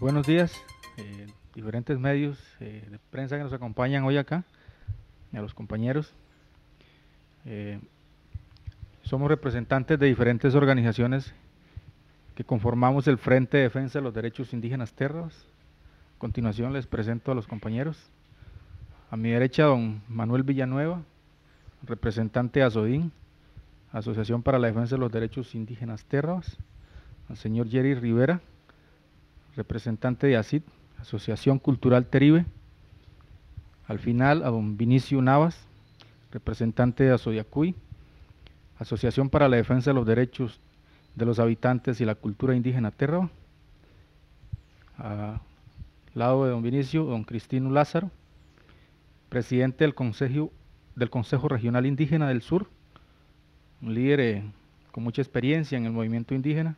Buenos días, diferentes medios de prensa que nos acompañan hoy acá, y a los compañeros. Somos representantes de diferentes organizaciones que conformamos el Frente de Defensa de los Derechos Indígenas Terravas. A continuación les presento a los compañeros. A mi derecha, don Manuel Villanueva, representante de ASODIN, Asociación para la Defensa de los Derechos Indígenas Terravas. Al señor Jerry Rivera, representante de ACID, Asociación Cultural Teribe. Al final, a don Vinicio Navas, representante de Asodiacuy, Asociación para la Defensa de los Derechos de los Habitantes y la Cultura Indígena Terraba. Al lado de don Vinicio, don Cristino Lázaro, presidente del Consejo Regional Indígena del Sur, un líder con mucha experiencia en el movimiento indígena.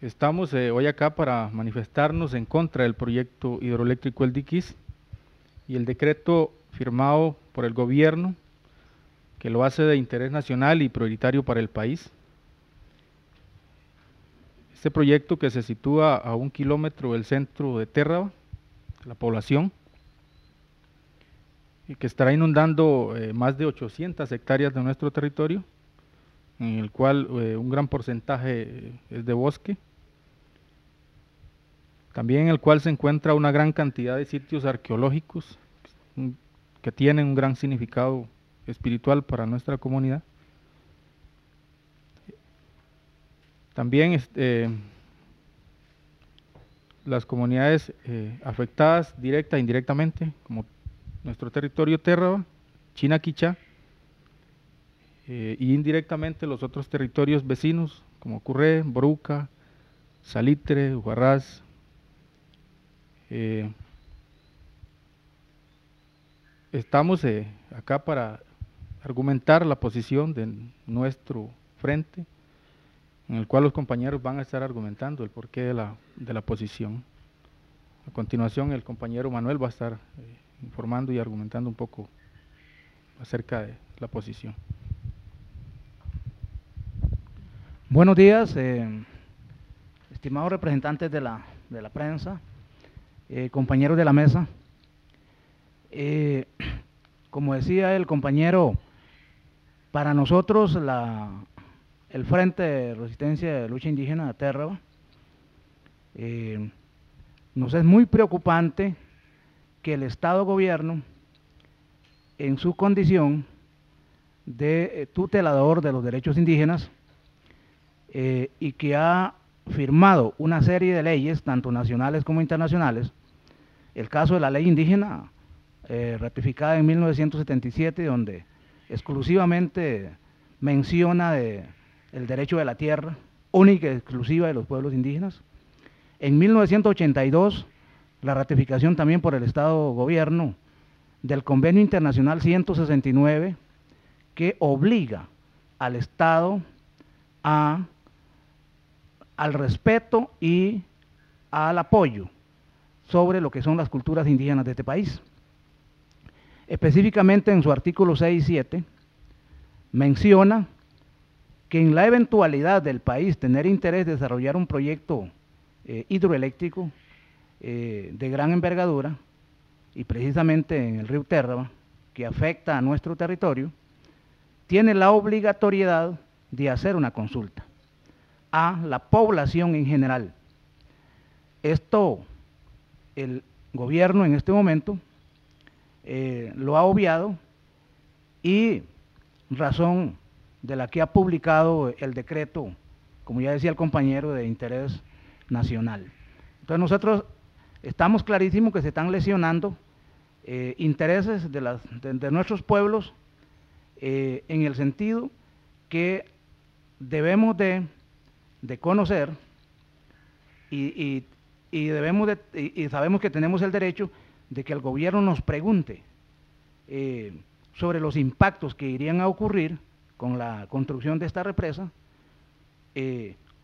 Estamos hoy acá para manifestarnos en contra del proyecto hidroeléctrico El Diquís y el decreto firmado por el gobierno que lo hace de interés nacional y prioritario para el país. Este proyecto, que se sitúa a 1 kilómetro del centro de Terraba, la población, y que estará inundando más de 800 hectáreas de nuestro territorio, en el cual un gran porcentaje es de bosque, también en el cual se encuentra una gran cantidad de sitios arqueológicos que tienen un gran significado espiritual para nuestra comunidad. También las comunidades afectadas directa e indirectamente, como nuestro territorio Terraba, Chinaquichá, y indirectamente los otros territorios vecinos, como Curré, Boruca, Salitre, Huaraz. Estamos acá para argumentar la posición de nuestro frente, en el cual los compañeros van a estar argumentando el porqué de la posición. A continuación, el compañero Manuel va a estar informando y argumentando un poco acerca de la posición. Buenos días, estimados representantes de la prensa, compañeros de la mesa. Como decía el compañero, para nosotros el Frente de Resistencia de Lucha Indígena de Terraba nos es muy preocupante que el Estado-Gobierno, en su condición de tutelador de los derechos indígenas, y que ha firmado una serie de leyes, tanto nacionales como internacionales, el caso de la ley indígena, ratificada en 1977, donde exclusivamente menciona el derecho de la tierra, única y exclusiva de los pueblos indígenas. En 1982, la ratificación también por el Estado-Gobierno del Convenio Internacional 169, que obliga al Estado al respeto y al apoyo sobre lo que son las culturas indígenas de este país. Específicamente en su artículo 6 y 7 menciona que en la eventualidad del país tener interés de desarrollar un proyecto hidroeléctrico de gran envergadura, y precisamente en el río Terraba, que afecta a nuestro territorio, tiene la obligatoriedad de hacer una consulta a la población en general. Esto el gobierno en este momento lo ha obviado, y razón de la que ha publicado el decreto, como ya decía el compañero, de interés nacional. Entonces nosotros estamos clarísimos que se están lesionando intereses de nuestros pueblos, en el sentido que debemos de conocer y sabemos que tenemos el derecho de que el gobierno nos pregunte sobre los impactos que irían a ocurrir con la construcción de esta represa,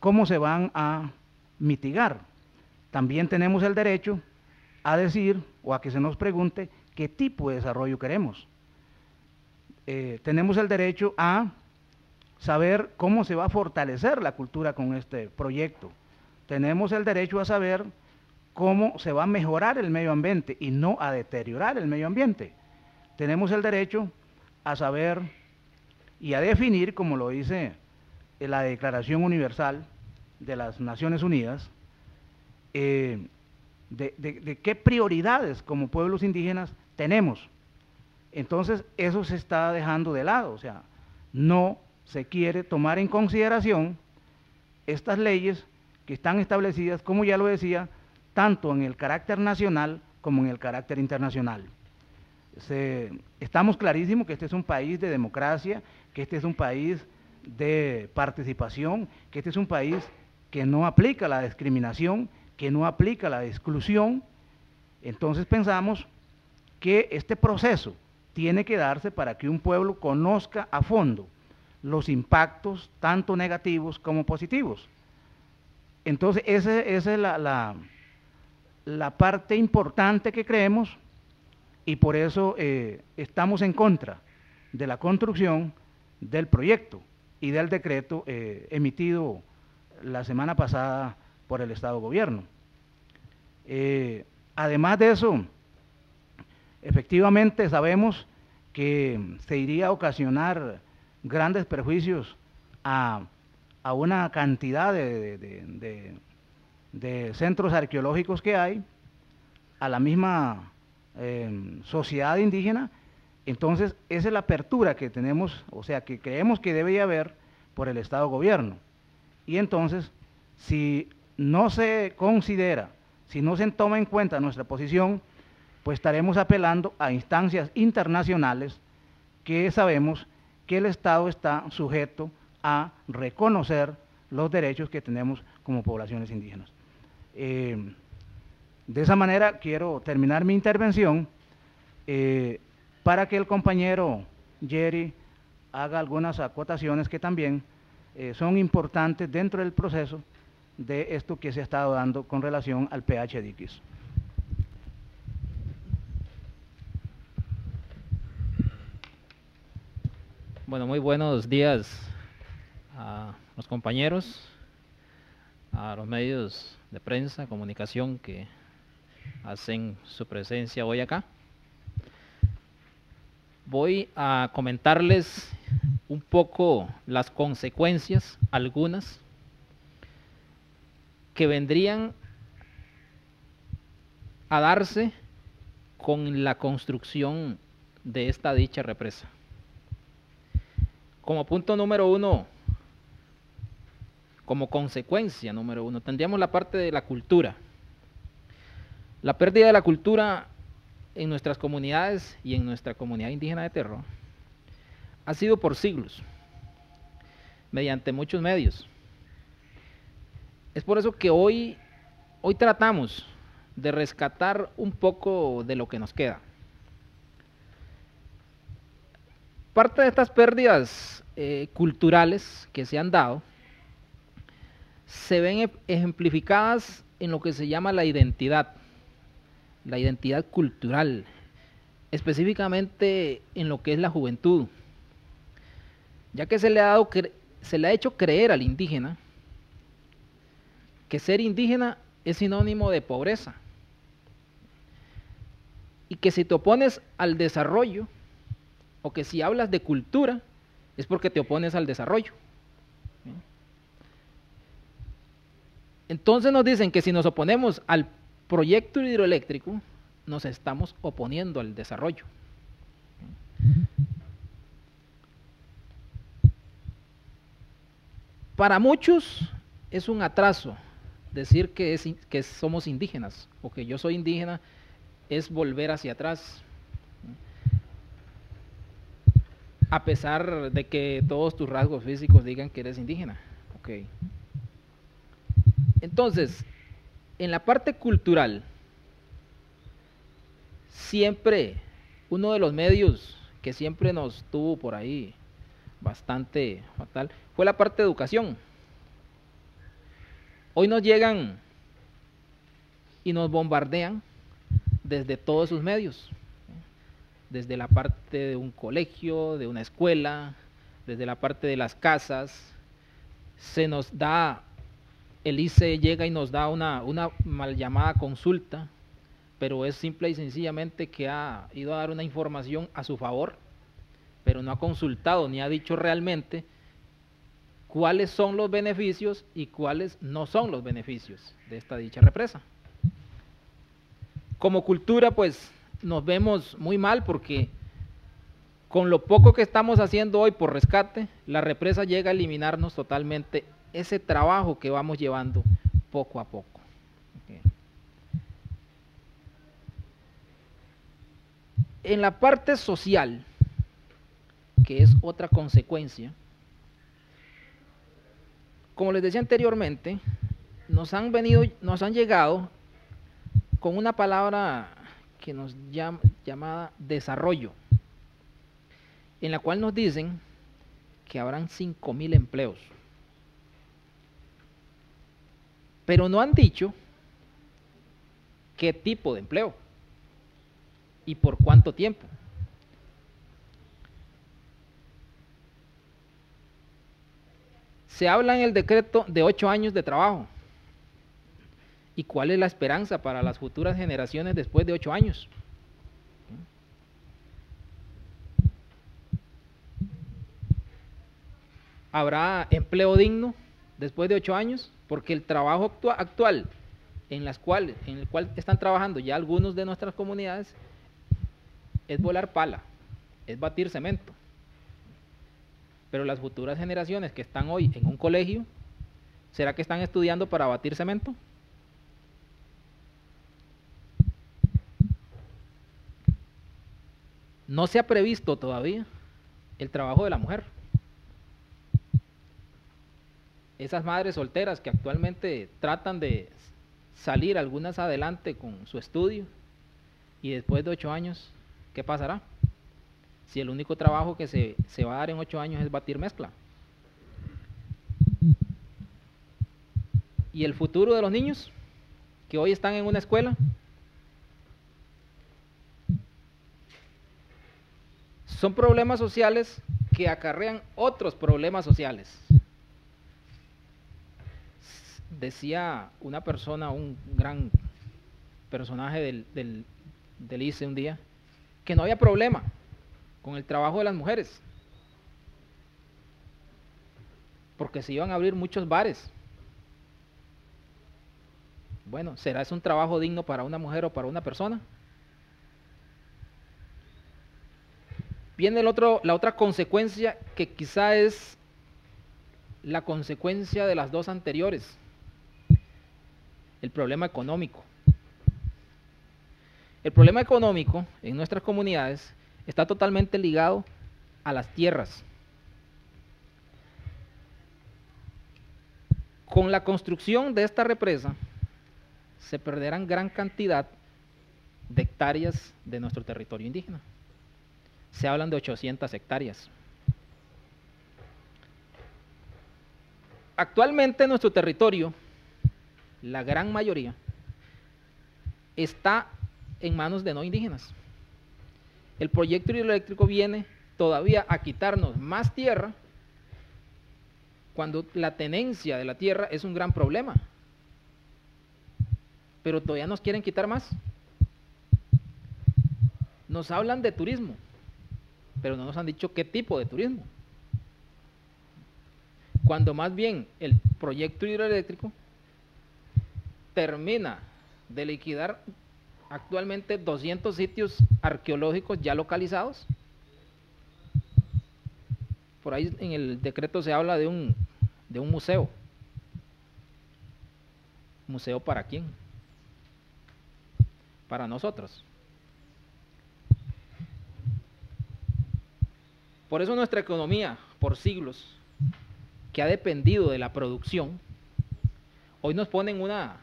cómo se van a mitigar. También tenemos el derecho a decir o a que se nos pregunte qué tipo de desarrollo queremos. Tenemos el derecho a saber cómo se va a fortalecer la cultura con este proyecto. Tenemos el derecho a saber cómo se va a mejorar el medio ambiente y no a deteriorar el medio ambiente. Tenemos el derecho a saber y a definir, como lo dice la Declaración Universal de las Naciones Unidas, de qué prioridades como pueblos indígenas tenemos. Entonces, eso se está dejando de lado, o sea, no se quiere tomar en consideración estas leyes que están establecidas, como ya lo decía, tanto en el carácter nacional como en el carácter internacional. Estamos clarísimos que este es un país de democracia, que este es un país de participación, que este es un país que no aplica la discriminación, que no aplica la exclusión. Entonces pensamos que este proceso tiene que darse para que un pueblo conozca a fondo los impactos tanto negativos como positivos. Entonces esa es la parte importante que creemos, y por eso estamos en contra de la construcción del proyecto y del decreto emitido la semana pasada por el Estado Gobierno. Además de eso, efectivamente sabemos que se iría a ocasionar grandes perjuicios a una cantidad de centros arqueológicos que hay, a la misma sociedad indígena. Entonces, esa es la apertura que tenemos, o sea, que creemos que debe haber por el Estado Gobierno. Y entonces, si no se considera, si no se toma en cuenta nuestra posición, pues estaremos apelando a instancias internacionales que sabemos que el Estado está sujeto a reconocer los derechos que tenemos como poblaciones indígenas. De esa manera quiero terminar mi intervención para que el compañero Jerry haga algunas acotaciones que también son importantes dentro del proceso de esto que se ha estado dando con relación al PH-DICIS. Bueno, muy buenos días a los compañeros, a los medios de prensa, comunicación que hacen su presencia hoy acá. Voy a comentarles un poco las consecuencias, algunas, que vendrían a darse con la construcción de esta dicha represa. Como punto número uno, como consecuencia número uno, tendríamos la parte de la cultura. La pérdida de la cultura en nuestras comunidades y en nuestra comunidad indígena de Terro ha sido por siglos, mediante muchos medios. Es por eso que hoy tratamos de rescatar un poco de lo que nos queda. Parte de estas pérdidas culturales que se han dado se ven ejemplificadas en lo que se llama la identidad cultural, específicamente en lo que es la juventud, ya que se le ha hecho creer al indígena que ser indígena es sinónimo de pobreza, y que si te opones al desarrollo, o que si hablas de cultura, es porque te opones al desarrollo. Entonces nos dicen que si nos oponemos al proyecto hidroeléctrico, nos estamos oponiendo al desarrollo. Para muchos es un atraso decir que somos indígenas, o que yo soy indígena es volver hacia atrás, a pesar de que todos tus rasgos físicos digan que eres indígena. Okay. Entonces, en la parte cultural, siempre uno de los medios que siempre nos tuvo por ahí bastante fatal fue la parte de educación. Hoy nos llegan y nos bombardean desde todos sus medios, desde la parte de un colegio, de una escuela, desde la parte de las casas, se nos da, el ICE llega y nos da una mal llamada consulta, pero es simple y sencillamente que ha ido a dar una información a su favor, pero no ha consultado ni ha dicho realmente cuáles son los beneficios y cuáles no son los beneficios de esta dicha represa. Como cultura, pues nos vemos muy mal porque con lo poco que estamos haciendo hoy por rescate, la represa llega a eliminarnos totalmente ese trabajo que vamos llevando poco a poco. Okay. En la parte social, que es otra consecuencia, como les decía anteriormente, nos han llegado con una palabra que nos llamada desarrollo, en la cual nos dicen que habrán 5.000 empleos. Pero no han dicho qué tipo de empleo y por cuánto tiempo. Se habla en el decreto de 8 años de trabajo. ¿Y cuál es la esperanza para las futuras generaciones después de 8 años? ¿Habrá empleo digno después de 8 años? Porque el trabajo actual en el cual están trabajando ya algunos de nuestras comunidades es volar pala, es batir cemento. Pero las futuras generaciones que están hoy en un colegio, ¿será que están estudiando para batir cemento? No se ha previsto todavía el trabajo de la mujer. Esas madres solteras que actualmente tratan de salir algunas adelante con su estudio y después de 8 años, ¿qué pasará? Si el único trabajo que se va a dar en 8 años es batir mezcla. ¿Y el futuro de los niños que hoy están en una escuela? Son problemas sociales que acarrean otros problemas sociales. Decía una persona, un gran personaje del ICE un día, que no había problema con el trabajo de las mujeres, porque se iban a abrir muchos bares. Bueno, ¿será eso un trabajo digno para una mujer o para una persona? Viene la otra consecuencia que quizá es la consecuencia de las dos anteriores, el problema económico. El problema económico en nuestras comunidades está totalmente ligado a las tierras. Con la construcción de esta represa se perderán gran cantidad de hectáreas de nuestro territorio indígena. Se hablan de 800 hectáreas. Actualmente en nuestro territorio, la gran mayoría está en manos de no indígenas. El proyecto hidroeléctrico viene todavía a quitarnos más tierra cuando la tenencia de la tierra es un gran problema. Pero todavía nos quieren quitar más. Nos hablan de turismo, pero no nos han dicho qué tipo de turismo. Cuando más bien el proyecto hidroeléctrico termina de liquidar actualmente 200 sitios arqueológicos ya localizados. Por ahí en el decreto se habla de un museo. ¿Museo para quién? Para nosotros. Por eso nuestra economía, por siglos, que ha dependido de la producción, hoy nos ponen a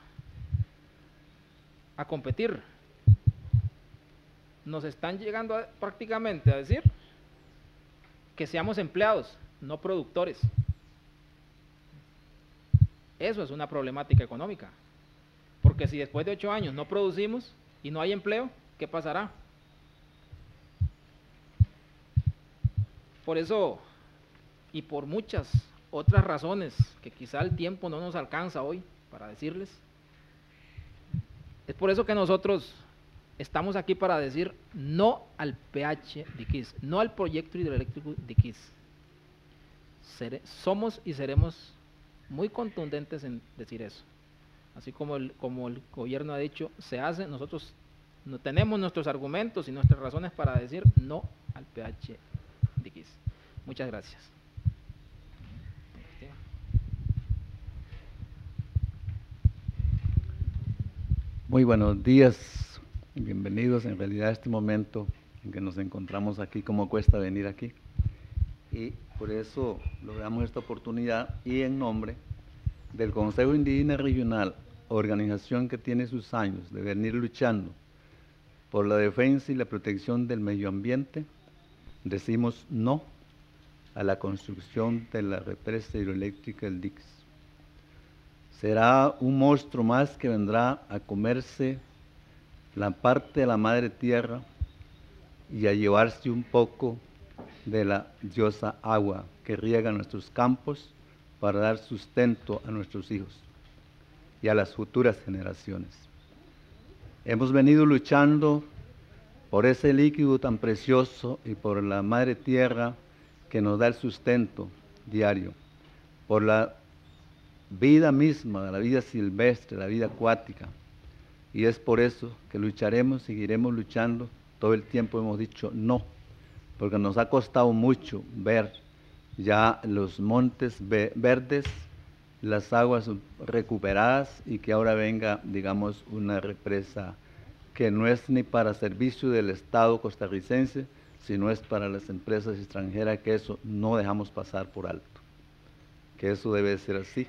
competir. Nos están llegando prácticamente a decir que seamos empleados, no productores. Eso es una problemática económica. Porque si después de 8 años no producimos y no hay empleo, ¿qué pasará? Por eso y por muchas otras razones que quizá el tiempo no nos alcanza hoy para decirles, es por eso que nosotros estamos aquí para decir no al PH de Iquiz, no al proyecto hidroeléctrico de Iquiz. Somos y seremos muy contundentes en decir eso. Así como el gobierno ha dicho, se hace, nosotros no tenemos nuestros argumentos y nuestras razones para decir no al PH de Iquiz. Muchas gracias. Muy buenos días, bienvenidos en realidad a este momento en que nos encontramos aquí, como cuesta venir aquí. Y por eso logramos esta oportunidad y en nombre del Consejo Indígena Regional, organización que tiene sus años de venir luchando por la defensa y la protección del medio ambiente, decimos no a la construcción de la represa hidroeléctrica del Dix. Será un monstruo más que vendrá a comerse la parte de la madre tierra y a llevarse un poco de la diosa agua que riega nuestros campos para dar sustento a nuestros hijos y a las futuras generaciones. Hemos venido luchando por ese líquido tan precioso y por la madre tierra que nos da el sustento diario, por la vida misma, la vida silvestre, la vida acuática. Y es por eso que lucharemos, seguiremos luchando. Todo el tiempo hemos dicho no, porque nos ha costado mucho ver ya los montes verdes, las aguas recuperadas y que ahora venga, digamos, una represa que no es ni para servicio del Estado costarricense, sino es para las empresas extranjeras, que eso no dejamos pasar por alto, que eso debe ser así.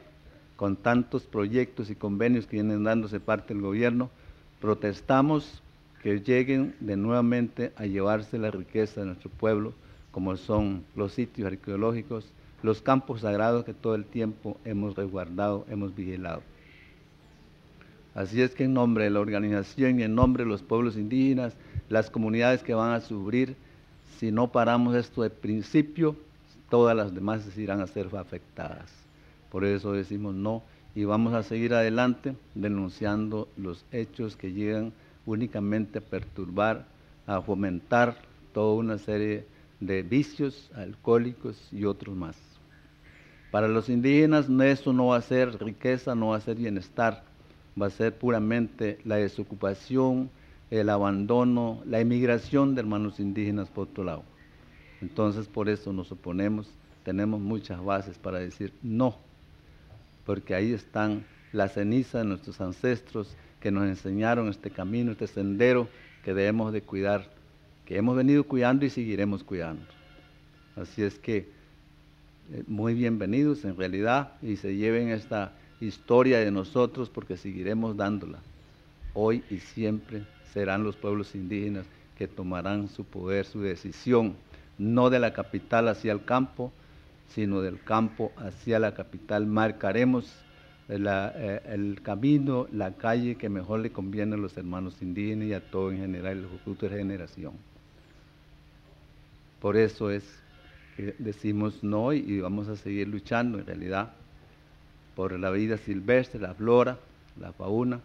Con tantos proyectos y convenios que vienen dándose parte del gobierno, protestamos que lleguen de nuevamente a llevarse la riqueza de nuestro pueblo, como son los sitios arqueológicos, los campos sagrados que todo el tiempo hemos resguardado, hemos vigilado. Así es que en nombre de la organización y en nombre de los pueblos indígenas, las comunidades que van a sufrir, si no paramos esto de principio, todas las demás irán a ser afectadas. Por eso decimos no y vamos a seguir adelante denunciando los hechos que llegan únicamente a perturbar, a fomentar toda una serie de vicios alcohólicos y otros más. Para los indígenas eso no va a ser riqueza, no va a ser bienestar, va a ser puramente la desocupación, el abandono, la emigración de hermanos indígenas por otro lado. Entonces por eso nos oponemos, tenemos muchas bases para decir no, porque ahí están las cenizas de nuestros ancestros que nos enseñaron este camino, este sendero que debemos de cuidar, que hemos venido cuidando y seguiremos cuidando. Así es que muy bienvenidos en realidad y se lleven esta historia de nosotros porque seguiremos dándola. Hoy y siempre serán los pueblos indígenas que tomarán su poder, su decisión, no de la capital hacia el campo, sino del campo hacia la capital. Marcaremos el camino, la calle que mejor le conviene a los hermanos indígenas y a todo en general, la futura generación. Por eso es que decimos no y vamos a seguir luchando en realidad por la vida silvestre, la flora, la fauna,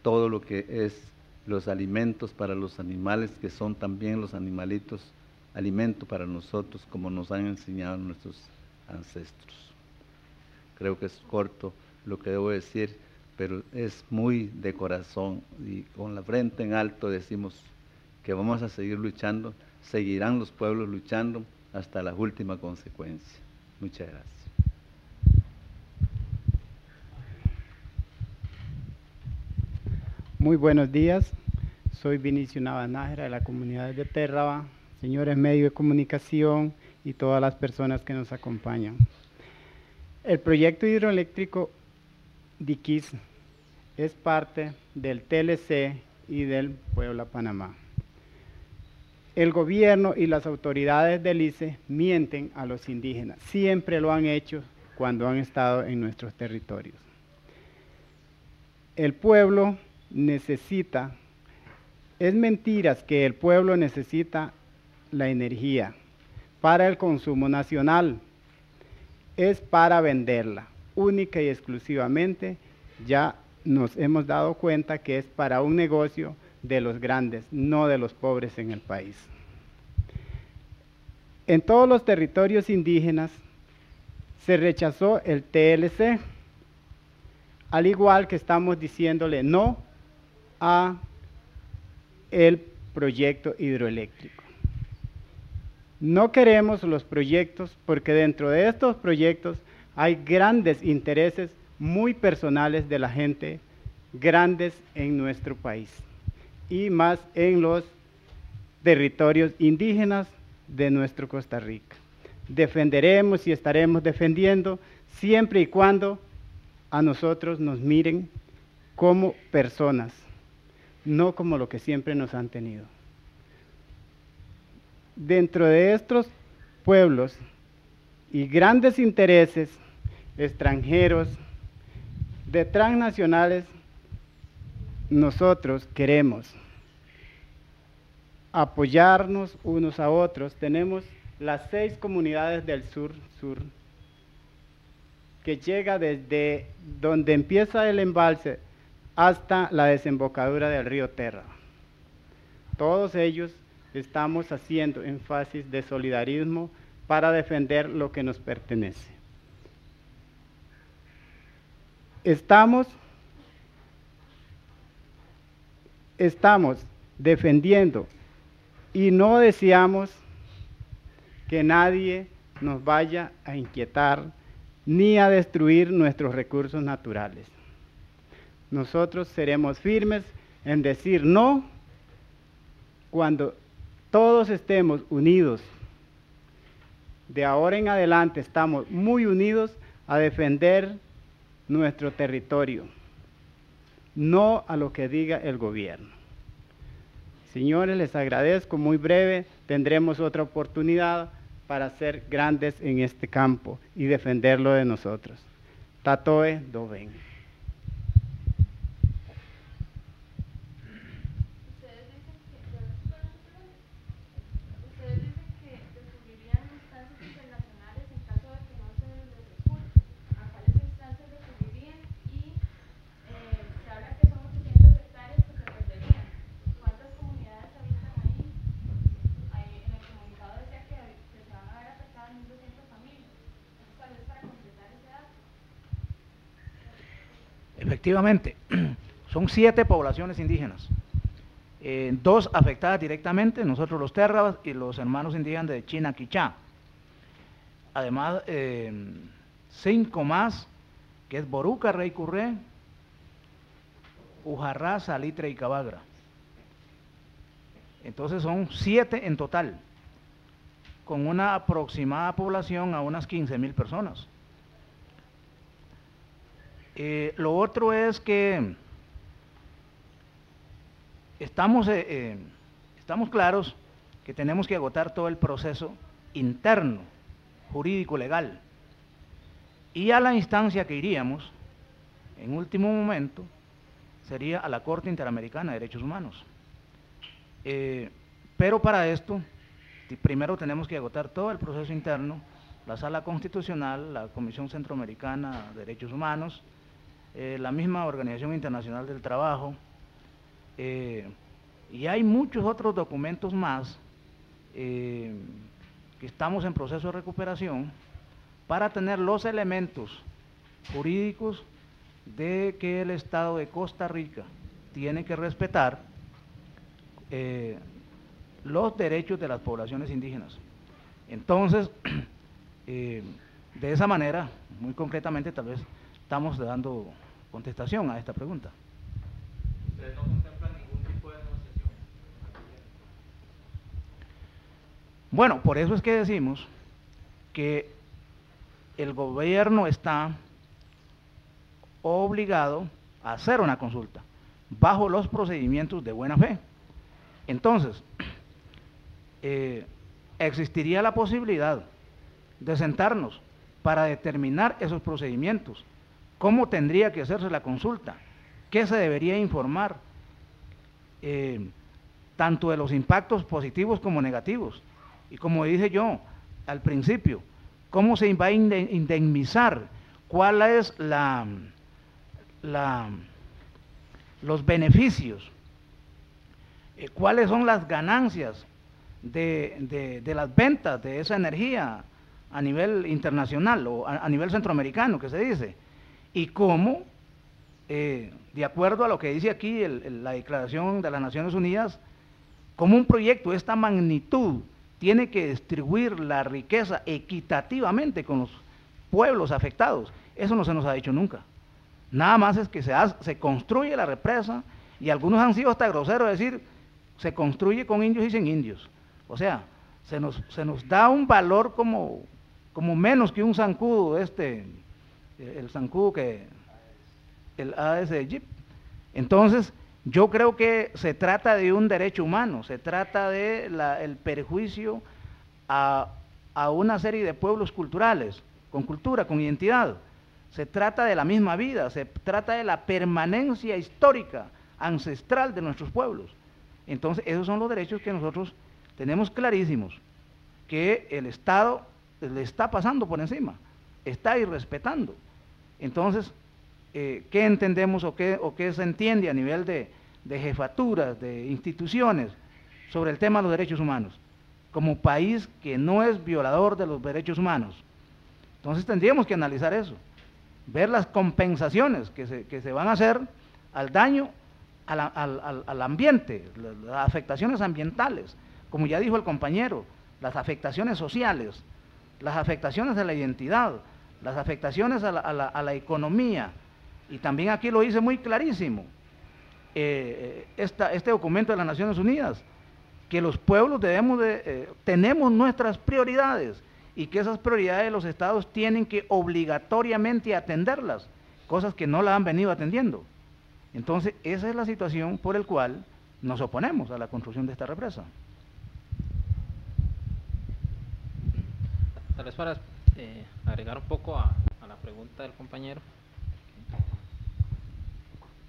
todo lo que es los alimentos para los animales, que son también los animalitos alimento para nosotros, como nos han enseñado nuestros ancestros. Creo que es corto lo que debo decir, pero es muy de corazón y con la frente en alto decimos que vamos a seguir luchando, seguirán los pueblos luchando hasta la última consecuencia. Muchas gracias. Muy buenos días, soy Vinicio Navanajera de la comunidad de Térraba, señores medios de comunicación y todas las personas que nos acompañan. El proyecto hidroeléctrico de Iquiz es parte del TLC y del Puebla Panamá. El gobierno y las autoridades del ICE mienten a los indígenas, siempre lo han hecho cuando han estado en nuestros territorios. El pueblo necesita, es mentiras que el pueblo necesita la energía para el consumo nacional, es para venderla, única y exclusivamente. Ya nos hemos dado cuenta que es para un negocio de los grandes, no de los pobres en el país. En todos los territorios indígenas se rechazó el TLC, al igual que estamos diciéndole no a el proyecto hidroeléctrico. No queremos los proyectos porque dentro de estos proyectos hay grandes intereses muy personales de la gente, grandes en nuestro país y más en los territorios indígenas de nuestro Costa Rica. Defenderemos y estaremos defendiendo siempre y cuando a nosotros nos miren como personas, no como lo que siempre nos han tenido. Dentro de estos pueblos y grandes intereses extranjeros, de transnacionales, nosotros queremos apoyarnos unos a otros. Tenemos las 6 comunidades del sur, que llega desde donde empieza el embalse hasta la desembocadura del río Terra. Todos ellos estamos haciendo énfasis de solidarismo para defender lo que nos pertenece. Estamos defendiendo y no deseamos que nadie nos vaya a inquietar ni a destruir nuestros recursos naturales. Nosotros seremos firmes en decir no cuando todos estemos unidos. De ahora en adelante estamos muy unidos a defender nuestro territorio, no a lo que diga el gobierno. Señores, les agradezco, muy breve, tendremos otra oportunidad para ser grandes en este campo y defenderlo de nosotros. Tatoe Doven. Efectivamente, son 7 poblaciones indígenas, 2 afectadas directamente, nosotros los Terrabas y los hermanos indígenas de Chinaquichá. Además, 5 más, que es Boruca, Rey Curré, Ujarrá, Salitre y Cabagra. Entonces son 7 en total, con una aproximada población a unas 15,000 personas. Lo otro es que estamos claros que tenemos que agotar todo el proceso interno, jurídico, legal, y a la instancia que iríamos, en último momento, sería a la Corte Interamericana de Derechos Humanos. Pero para esto, primero tenemos que agotar todo el proceso interno, la Sala Constitucional, la Comisión Centroamericana de Derechos Humanos, la misma Organización Internacional del Trabajo, y hay muchos otros documentos más que estamos en proceso de recuperación para tener los elementos jurídicos de que el Estado de Costa Rica tiene que respetar los derechos de las poblaciones indígenas. Entonces, de esa manera, muy concretamente, tal vez estamos dando contestación a esta pregunta. ¿Ustedes no contemplan ningún tipo de negociación? Bueno, por eso es que decimos que el gobierno está obligado a hacer una consulta bajo los procedimientos de buena fe. Entonces, existiría la posibilidad de sentarnos para determinar esos procedimientos, cómo tendría que hacerse la consulta, qué se debería informar, tanto de los impactos positivos como negativos, y como dije yo al principio, cómo se va a indemnizar, cuál es los beneficios, cuáles son las ganancias de las ventas de esa energía a nivel internacional o a nivel centroamericano, que se dice, y cómo, de acuerdo a lo que dice aquí la Declaración de las Naciones Unidas, cómo un proyecto de esta magnitud tiene que distribuir la riqueza equitativamente con los pueblos afectados. Eso no se nos ha dicho nunca. Nada más es que se construye la represa, y algunos han sido hasta groseros de decir, se construye con indios y sin indios. O sea, se nos da un valor como menos que un zancudo, el zancudo el AES de Jeep. Entonces, yo creo que se trata de un derecho humano, se trata de el perjuicio a una serie de pueblos culturales, con cultura, con identidad. Se trata de la misma vida, se trata de la permanencia histórica, ancestral de nuestros pueblos. Entonces, esos son los derechos que nosotros tenemos clarísimos, que el Estado le está pasando por encima, está irrespetando. Entonces, ¿qué entendemos o qué se entiende a nivel de jefaturas, de instituciones, sobre el tema de los derechos humanos? Como país que no es violador de los derechos humanos. Entonces tendríamos que analizar eso, ver las compensaciones que se van a hacer al daño al ambiente, las afectaciones ambientales, como ya dijo el compañero, las afectaciones sociales, las afectaciones a la identidad, las afectaciones a la economía, y también aquí lo dice muy clarísimo, este documento de las Naciones Unidas, que los pueblos tenemos nuestras prioridades, y que esas prioridades los estados tienen que obligatoriamente atenderlas, cosas que no las han venido atendiendo. Entonces, esa es la situación por la cual nos oponemos a la construcción de esta represa. Tal vez para agregar un poco a la pregunta del compañero.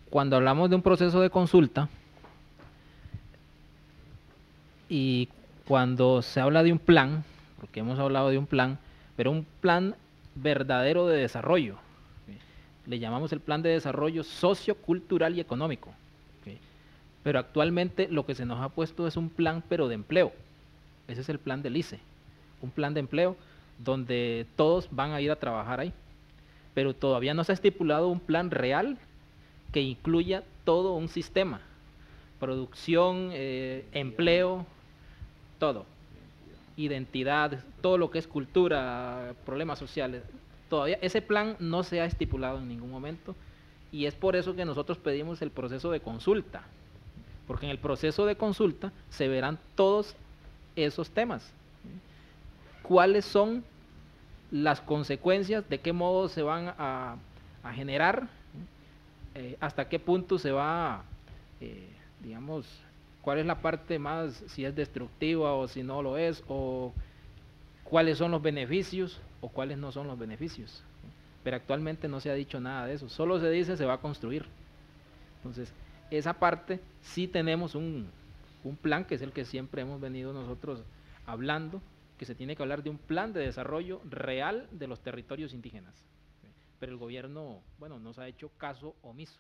Cuando hablamos de un proceso de consulta y cuando se habla de un plan, porque hemos hablado de un plan, pero un plan verdadero de desarrollo, ¿sí? Le llamamos el plan de desarrollo sociocultural y económico, ¿sí? Pero actualmente lo que se nos ha puesto es un plan, pero de empleo. Ese es el plan del ICE, un plan de empleo donde todos van a ir a trabajar ahí, pero todavía no se ha estipulado un plan real que incluya todo un sistema, producción, empleo, todo. Identidad, todo lo que es cultura, problemas sociales. Todavía ese plan no se ha estipulado en ningún momento, y es por eso que nosotros pedimos el proceso de consulta, porque en el proceso de consulta se verán todos esos temas. ¿Cuáles son las consecuencias? ¿De qué modo se van a generar? ¿Hasta qué punto se va, digamos, cuál es la parte más, si es destructiva o si no lo es, o cuáles son los beneficios o cuáles no son los beneficios? Pero actualmente no se ha dicho nada de eso, solo se dice se va a construir. Entonces, esa parte sí tenemos un plan, que es el que siempre hemos venido nosotros hablando, que se tiene que hablar de un plan de desarrollo real de los territorios indígenas. Pero el gobierno, bueno, nos ha hecho caso omiso.